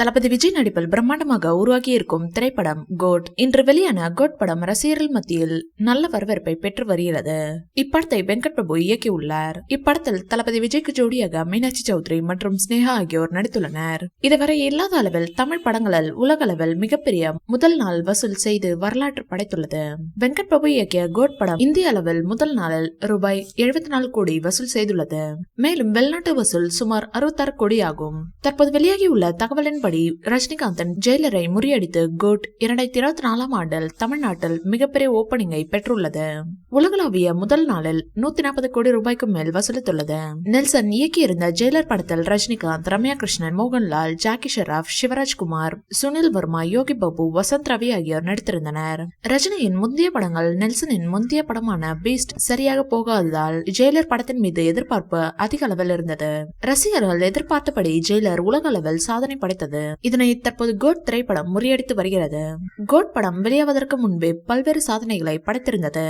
தளபதி விஜய் நடிப்பில் பிரம்மாண்டமாக உருவாகி இருக்கும் திரைப்படம் கோட். இன்று வெளியான கோட் படம் ரசிகர்கள் மத்தியில் நல்ல வரவேற்பை பெற்று வருகிறது. இப்படத்தை வெங்கட் பிரபு இயக்கியுள்ளார். இப்படத்தில் தளபதி விஜய்க்கு ஜோடியாக மீனாட்சி சௌத்ரி மற்றும் ஸ்னேகா ஆகியோர் நடித்துள்ளனர். இதுவரை இல்லாத அளவில் தமிழ் படங்களில் உலக அளவில் மிகப்பெரிய முதல் நாள் வசூல் செய்து வரலாற்று படைத்துள்ளது. வெங்கட் பிரபு இயக்கிய கோட் படம் இந்திய அளவில் முதல் நாளில் ரூபாய் 74 கோடி வசூல் செய்துள்ளது. மேலும் வெளிநாட்டு வசூல் சுமார் 66 கோடி ஆகும். தற்போது வெளியாகியுள்ள தகவலின் படி ரஜினிகாந்தன் ஜெயிலரை முறியடித்து கோட் 2024 ஆண்டில் தமிழ்நாட்டில் மிகப்பெரிய ஓபனிங்கை பெற்றுள்ளது. உலகளாவிய முதல் நாளில் 140 கோடி ரூபாய்க்கு மேல் வசூலித்துள்ளது. நெல்சன் இயக்கியிருந்த ஜெயிலர் படத்தில் ரஜினிகாந்த், ரம்யா கிருஷ்ணன், மோகன்லால், ஜாக்கி ஷெராப், சிவராஜ்குமார், சுனில் வர்மா, யோகி பாபு, வசந்த் ரவி ஆகியோர் நடித்திருந்தனர். ரஜினியின் முந்தைய படங்கள் நெல்சனின் முந்தைய படமான பீஸ்ட் சரியாக போகாததால் ஜெயிலர் படத்தின் மீது எதிர்பார்ப்பு அதிக அளவில் இருந்தது. ரசிகர்கள் எதிர்பார்த்தபடி ஜெயிலர் உலக அளவில் சாதனை படைத்தது. இதனை தற்போது கோட் திரைப்படம் முறியடித்து வருகிறது. கோட் படம் வெளியாவதற்கு முன்பே பல்வேறு சாதனைகளை படைத்திருந்தது.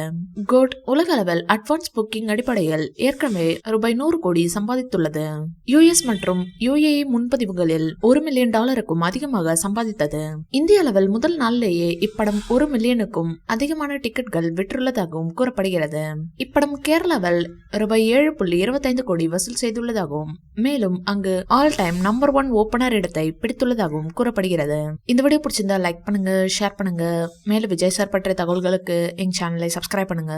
கோட் உலக அளவில் அட்வான்ஸ் புக்கிங் அடிப்படையில் ஏற்கனவே ரூபாய் 100 கோடி சம்பாதித்துள்ளது. யுஎஸ் மற்றும் யுஏஇ முன்பதிவுகளில் $1 மில்லியன் அதிகமாக சம்பாதித்தது. இந்திய அளவில் முதல் நாளிலேயே இப்படம் 1 மில்லியனுக்கும் அதிகமான டிக்கெட்கள் விற்றுள்ளதாகவும் கூறப்படுகிறது. இப்படம் கேரளாவில் ரூபாய் 7.25 கோடி வசூல் செய்துள்ளதாகவும் மேலும் அங்கு ஆல் டைம் நம்பர் 1 ஓபனர் இடத்தை பிடித்துள்ளதாகவும் கூறப்படுகிறது. இந்த வீடியோ பிடிச்சிருந்தா லைக் பண்ணுங்க, ஷேர் பண்ணுங்க. மேலும் விஜய் சார் பற்றிய தகவல்களுக்கு எங்க சேனலை சப்ஸ்கிரைப் பண்ணுங்க.